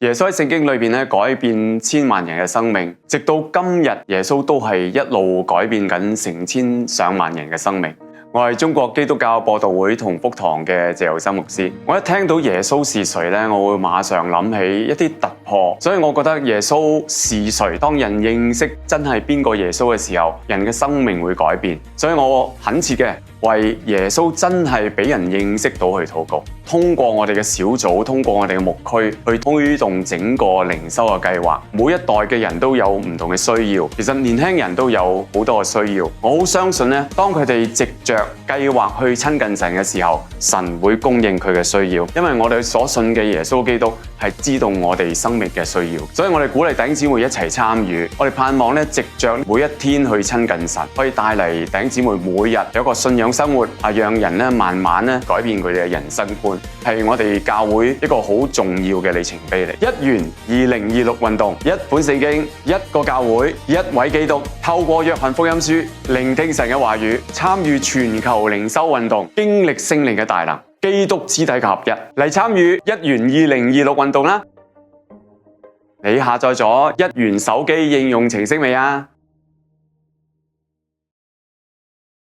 耶穌喺聖經裏邊咧改變千萬人嘅生命，直到今日耶穌都係一路改變緊成千上萬人嘅生命。我係中國基督教播道會同福堂嘅謝佑森牧師。我一聽到耶穌是誰咧，我會馬上諗起一啲突破，所以我覺得耶穌是誰，當人認識真係邊個耶穌嘅時候，人嘅生命會改變。所以我懇切嘅為耶穌真係俾人認識到去禱告，通過我哋嘅小組，通過我哋嘅牧區去推動整個靈修嘅計劃。每一代嘅人都有唔同嘅需要，其實年輕人都有好多嘅需要。我好相信咧，當佢哋藉着計劃去親近神嘅時候，神會供應佢嘅需要，因為我哋所信嘅耶穌基督係知道我哋生命嘅需要，所以我哋鼓勵弟兄姊妹一齊參與。我哋盼望咧，藉着每一天去親近神，可以帶嚟弟兄姊妹每日有一個信仰生活，讓人咧慢慢咧改變佢哋嘅人生觀，係我哋教會一個好重要嘅里程碑嚟。一元2026運動，一本聖經，一個教會，一位基督，透過約翰福音書聆聽神嘅話語，參與全球靈修運動，經歷聖靈嘅大能，基督肢體嘅合一，嚟參與一元2026運動啦！你下載咗一元手機應用程式未啊？